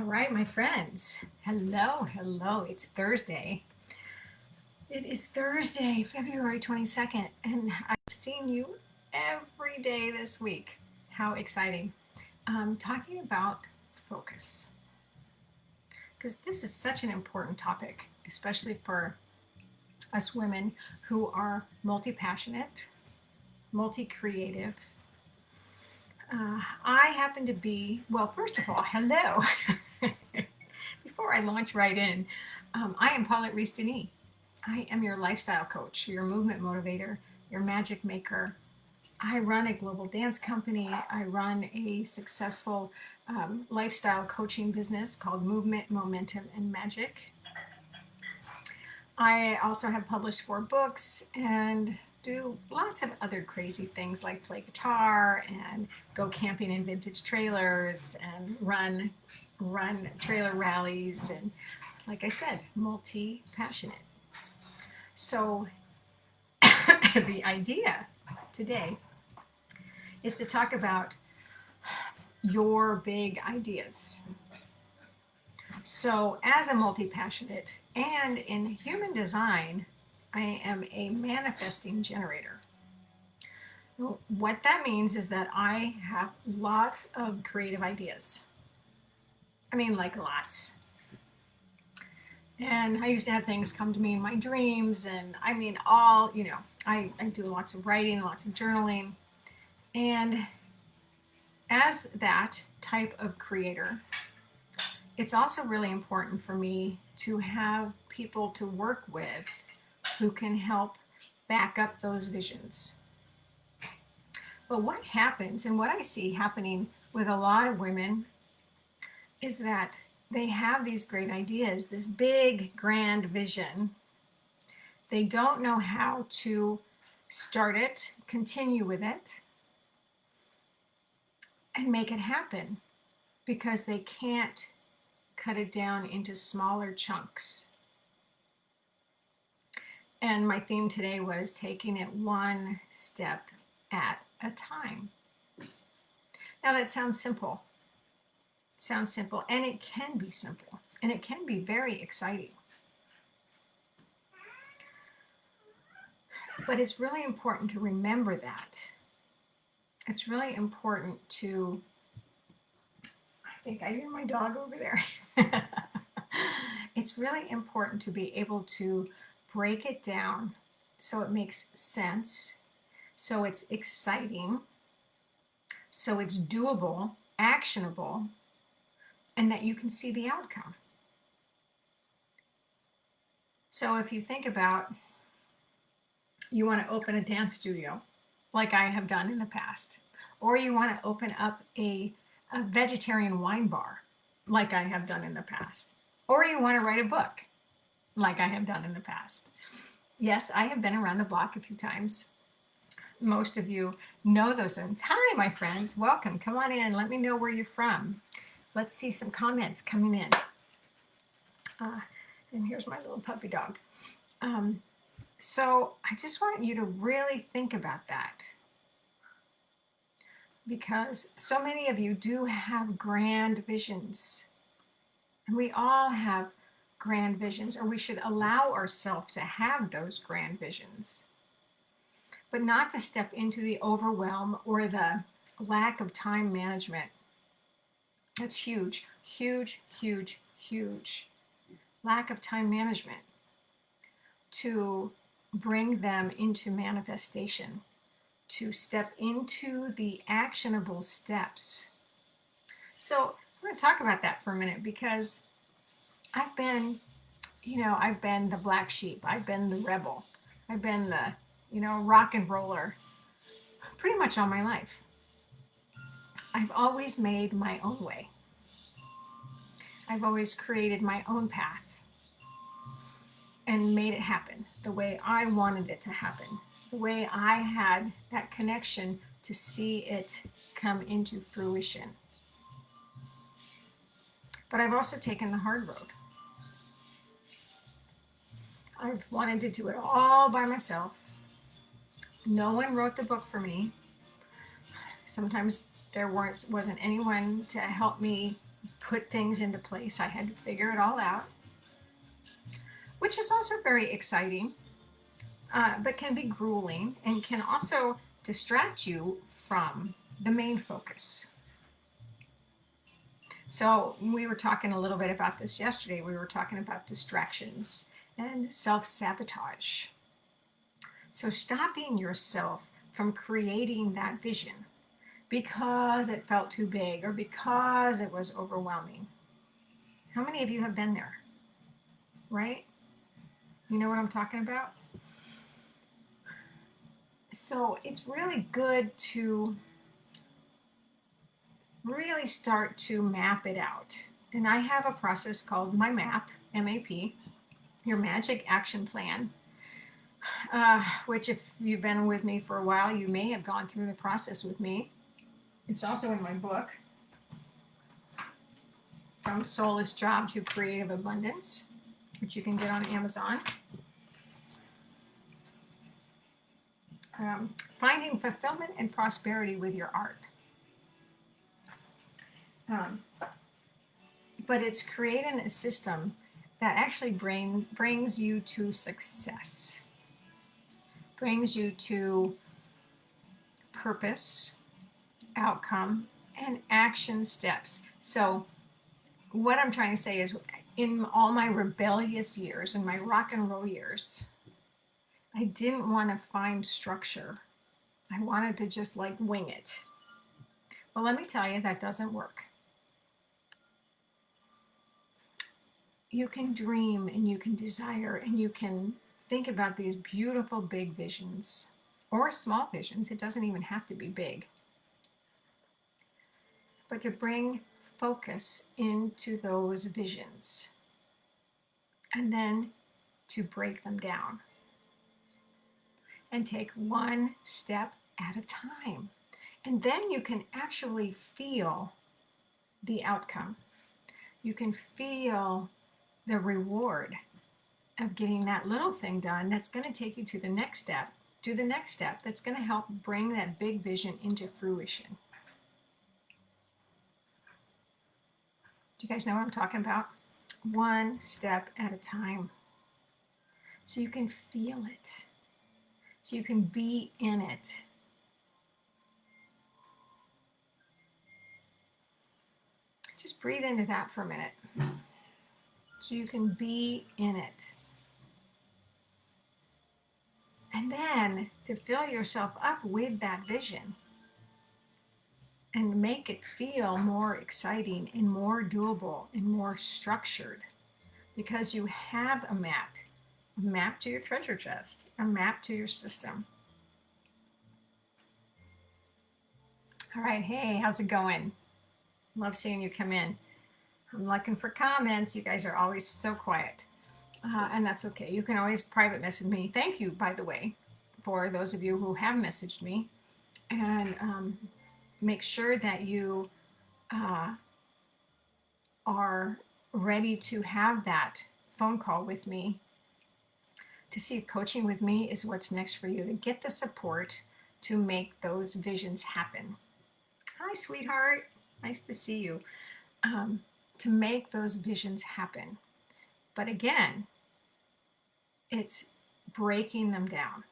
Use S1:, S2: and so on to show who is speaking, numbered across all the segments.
S1: All right, my friends. Hello, hello. It's Thursday. It is Thursday, February 22nd, and I've seen you every day this week. How exciting. Talking about focus, because this is such an important topic, especially for us women who are multi passionate, multi creative. I happen to be, well, first of all, hello. Before I launch right in, I am Paulette Rees-Denis. I am your lifestyle coach, your movement motivator, your magic maker. I run a global dance company. I run a successful lifestyle coaching business called Movement, Momentum, and Magic. I also have published 4 books and do lots of other crazy things like play guitar and go camping in vintage trailers and run trailer rallies and, like I said, multi-passionate. So the idea today is to talk about your big ideas. So as a multi-passionate and in human design, I am a manifesting generator. What that means is that I have lots of creative ideas. I mean, like lots. And I used to have things come to me in my dreams, and I mean, I do lots of writing, lots of journaling. And as that type of creator, it's also really important for me to have people to work with who can help back up those visions. But what happens, and what I see happening with a lot of women, is that they have these great ideas, this big, grand vision. They don't know how to start it, continue with it, and make it happen because they can't cut it down into smaller chunks. And my theme today was taking it one step at a time. Now that sounds simple. And it can be simple, and it can be very exciting. But it's really important to remember that. It's really important to, I think I hear my dog over there. It's really important to be able to break it down so it makes sense, so it's exciting, so it's doable, actionable, and that you can see the outcome. So if you think about, you want to open a dance studio like I have done in the past, or you want to open up a vegetarian wine bar like I have done in the past, or you want to write a book like I have done in the past. Yes, I have been around the block a few times. Most of you know those things. Hi, my friends. Welcome. Come on in. Let me know where you're from. Let's see some comments coming in. And here's my little puppy dog. So I just want you to really think about that, because so many of you do have grand visions, and we all have grand visions, or we should allow ourselves to have those grand visions, but not to step into the overwhelm or the lack of time management. That's huge, huge, huge, huge. Lack of time management to bring them into manifestation, to step into the actionable steps. So I'm going to talk about that for a minute, because I've been the black sheep. I've been the rebel. I've been the, rock and roller pretty much all my life. I've always made my own way. I've always created my own path and made it happen the way I wanted it to happen, the way I had that connection to see it come into fruition. But I've also taken the hard road. I've wanted to do it all by myself. No one wrote the book for me. Sometimes there wasn't anyone to help me put things into place. I had to figure it all out, which is also very exciting, but can be grueling and can also distract you from the main focus. So we were talking a little bit about this yesterday. We were talking about distractions and self-sabotage. So stopping yourself from creating that vision because it felt too big or because it was overwhelming. How many of you have been there? Right? You know what I'm talking about? So it's really good to really start to map it out. And I have a process called my MAP, M-A-P, your Magic Action Plan, which if you've been with me for a while, you may have gone through the process with me. It's also in my book, From Soulless Job to Creative Abundance, which you can get on Amazon. Finding fulfillment and prosperity with your art. But it's creating a system that actually brings you to success, brings you to purpose, outcome, and action steps. So what I'm trying to say is, in all my rebellious years, in my rock and roll years, I didn't want to find structure. I wanted to just like wing it. Well, let me tell you, that doesn't work. You can dream and you can desire and you can think about these beautiful big visions or small visions. It doesn't even have to be big. But to bring focus into those visions and then to break them down and take one step at a time. And then you can actually feel the outcome. You can feel the reward of getting that little thing done that's going to take you to the next step, that's going to help bring that big vision into fruition. Do you guys know what I'm talking about? One step at a time. So you can feel it. So you can be in it. Just breathe into that for a minute. So you can be in it. And then to fill yourself up with that vision and make it feel more exciting and more doable and more structured, because you have a map to your treasure chest, a map to your system. All right, hey, how's it going? Love seeing you come in. I'm looking for comments. You guys are always so quiet. And that's okay. You can always private message me. Thank you, by the way, for those of you who have messaged me. And make sure that you are ready to have that phone call with me to see if coaching with me is what's next for you, to get the support to make those visions happen. Hi, sweetheart. Nice to see you. To make those visions happen. But again, it's breaking them down.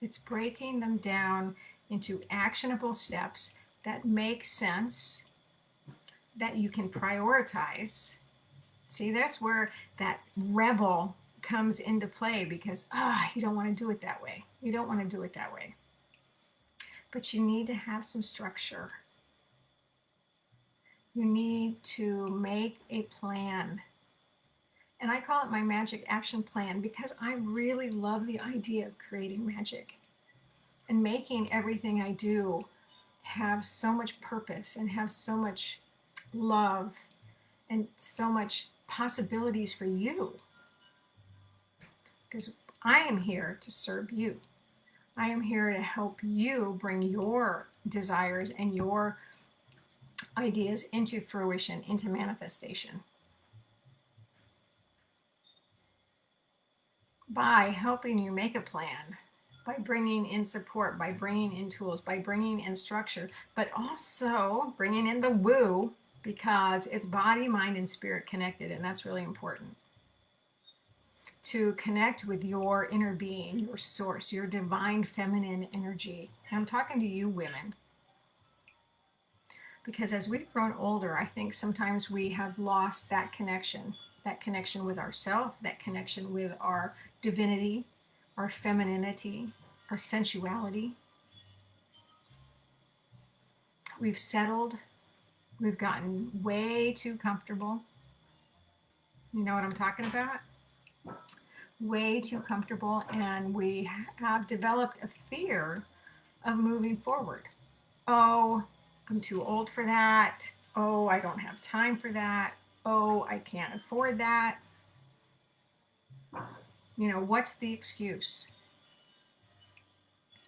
S1: It's breaking them down into actionable steps that make sense, that you can prioritize. See, that's where that rebel comes into play, because you don't want to do it that way. You don't want to do it that way. But you need to have some structure. You need to make a plan. And I call it my magic action plan because I really love the idea of creating magic and making everything I do have so much purpose and have so much love and so much possibilities for you. Because I am here to serve you. I am here to help you bring your desires and your ideas into fruition, into manifestation. By helping you make a plan, by bringing in support, by bringing in tools, by bringing in structure, but also bringing in the woo, because it's body, mind, and spirit connected, and that's really important. To connect with your inner being, your source, your divine feminine energy. And I'm talking to you women. Because as we've grown older, I think sometimes we have lost that connection with ourself, that connection with our divinity, our femininity, our sensuality. We've settled. We've gotten way too comfortable. You know what I'm talking about? Way too comfortable, and we have developed a fear of moving forward. Oh, I'm too old for that. Oh, I don't have time for that. Oh, I can't afford that. You know, what's the excuse?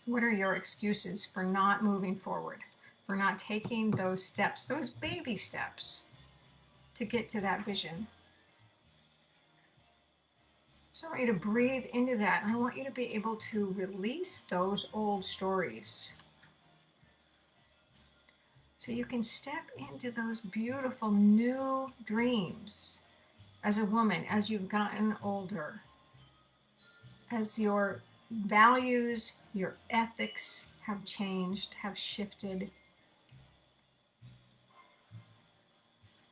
S1: What are your excuses for not moving forward, for not taking those steps, those baby steps to get to that vision? So I want you to breathe into that. And I want you to be able to release those old stories, so you can step into those beautiful new dreams as a woman, as you've gotten older, as your values, your ethics have changed, have shifted,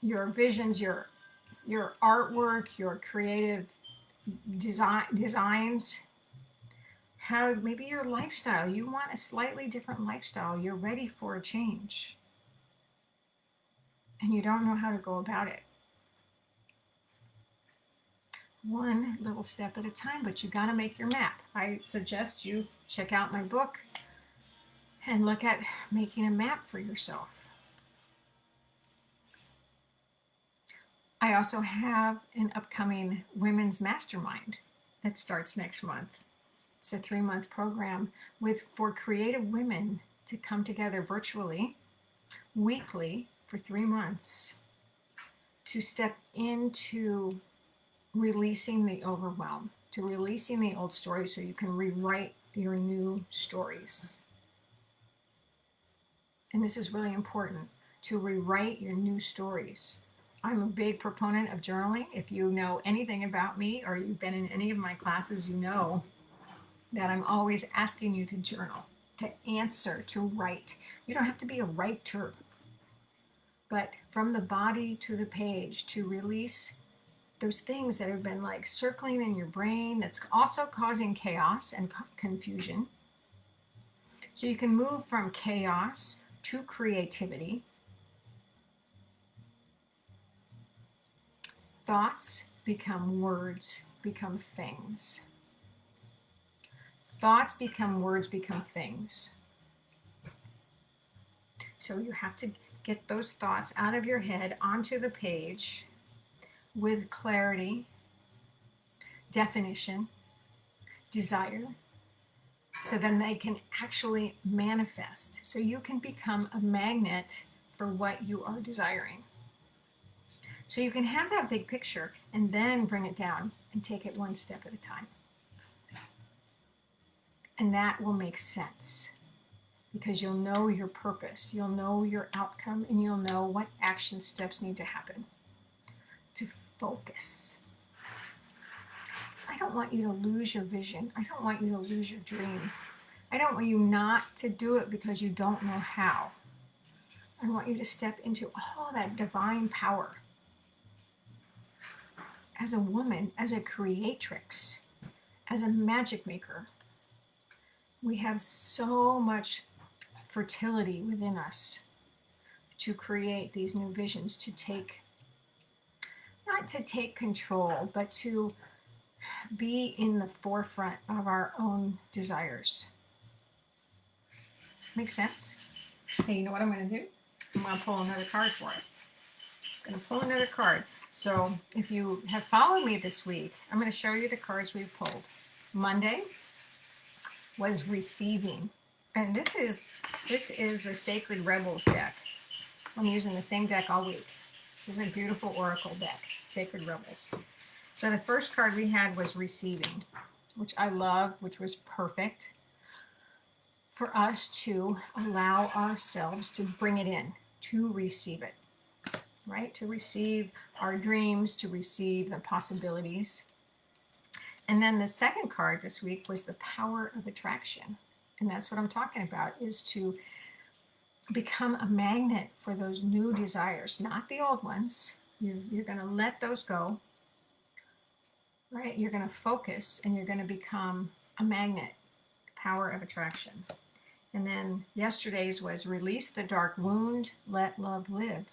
S1: your visions, your artwork, your creative designs, how maybe your lifestyle, you want a slightly different lifestyle, you're ready for a change, and you don't know how to go about it. One little step at a time, but you got to make your map. I suggest you check out my book and look at making a map for yourself. I also have an upcoming women's mastermind that starts next month. It's a 3-month program for creative women to come together virtually, weekly, for 3 months to step into releasing the overwhelm, to releasing the old stories so you can rewrite your new stories. And this is really important, to rewrite your new stories. I'm a big proponent of journaling. If you know anything about me or you've been in any of my classes, you know that I'm always asking you to journal, to answer, to write. You don't have to be a writer, but from the body to the page, to release those things that have been like circling in your brain that's also causing chaos and confusion. So you can move from chaos to creativity. Thoughts become words, become things. Thoughts become words, become things. So you have to get those thoughts out of your head onto the page with clarity, definition, desire, so then they can actually manifest. So you can become a magnet for what you are desiring. So you can have that big picture and then bring it down and take it one step at a time. And that will make sense because you'll know your purpose, you'll know your outcome, and you'll know what action steps need to happen to focus. So I don't want you to lose your vision. I don't want you to lose your dream. I don't want you not to do it because you don't know how. I want you to step into all that divine power. As a woman, as a creatrix, as a magic maker, we have so much fertility within us to create these new visions, to take, not to take control, but to be in the forefront of our own desires. Make sense? Hey, you know what I'm going to do? I'm going to pull another card for us. I'm going to pull another card. So if you have followed me this week, I'm going to show you the cards we've pulled. Monday was receiving. And this is the Sacred Rebels deck. I'm using the same deck all week. This is a beautiful oracle deck, Sacred Rebels. So the first card we had was receiving, which I love, which was perfect for us to allow ourselves to bring it in, to receive it. right? To receive our dreams, to receive the possibilities. And then the second card this week was the power of attraction. And that's what I'm talking about, is to become a magnet for those new desires, not the old ones. You're going to let those go, right? You're going to focus and you're going to become a magnet, power of attraction. And then yesterday's was release the dark wound, let love live.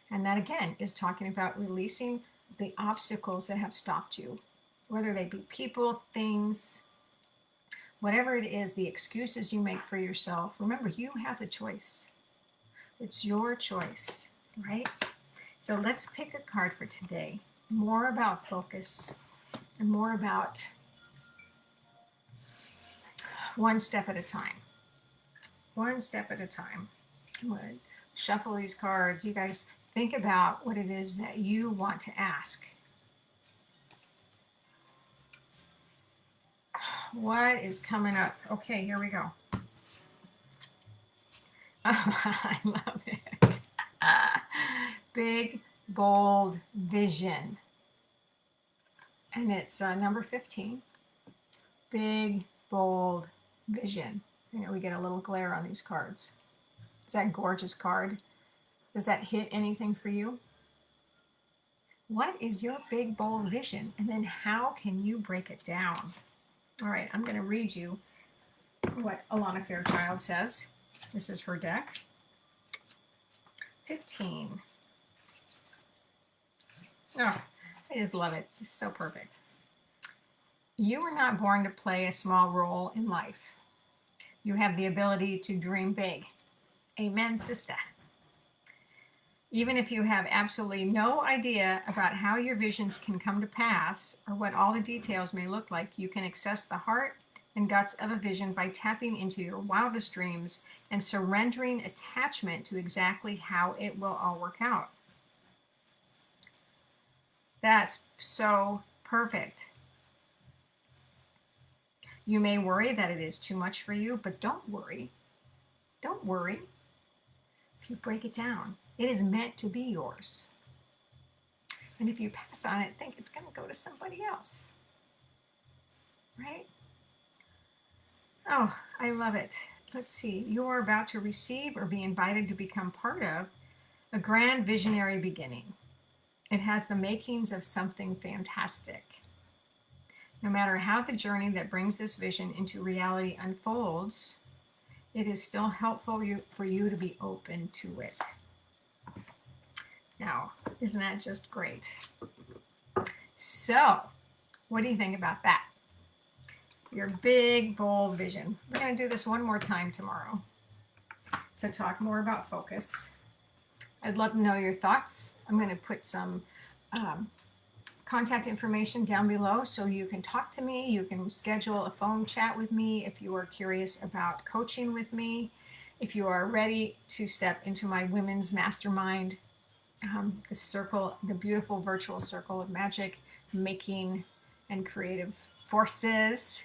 S1: And that again is talking about releasing the obstacles that have stopped you, whether they be people, things, whatever it is, the excuses you make for yourself. Remember, you have the choice. It's your choice, right? So let's pick a card for today. More about focus and more about one step at a time. One step at a time. I'm going to shuffle these cards. You guys think about what it is that you want to ask. What is coming up? Okay, here we go. I love it. Big, bold vision. And it's number 15. Big, bold vision. You know, we get a little glare on these cards. Is that a gorgeous card? Does that hit anything for you? What is your big, bold vision? And then how can you break it down? All right, I'm going to read you what Alana Fairchild says. This is her deck. 15. Oh, I just love it. It's so perfect. You were not born to play a small role in life. You have the ability to dream big. Amen, sister. Even if you have absolutely no idea about how your visions can come to pass or what all the details may look like, you can access the heart and guts of a vision by tapping into your wildest dreams and surrendering attachment to exactly how it will all work out. That's so perfect. You may worry that it is too much for you, but don't worry. Don't worry. If you break it down, it is meant to be yours. And if you pass on it, think it's going to go to somebody else. Right? Oh, I love it. Let's see. You're about to receive or be invited to become part of a grand visionary beginning. It has the makings of something fantastic. No matter how the journey that brings this vision into reality unfolds, it is still helpful for you to be open to it. Now, isn't that just great? So, what do you think about that? Your big, bold vision. We're going to do this one more time tomorrow to talk more about focus. I'd love to know your thoughts. I'm going to put some contact information down below so you can talk to me. You can schedule a phone chat with me if you are curious about coaching with me. If you are ready to step into my women's mastermind, the circle, the beautiful virtual circle of magic, making, and creative forces.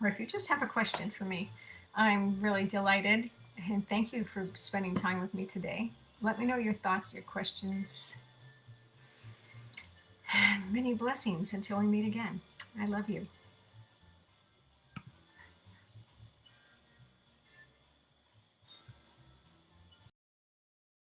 S1: Or if you just have a question for me, I'm really delighted. And thank you for spending time with me today. Let me know your thoughts, your questions. Many blessings until we meet again. I love you.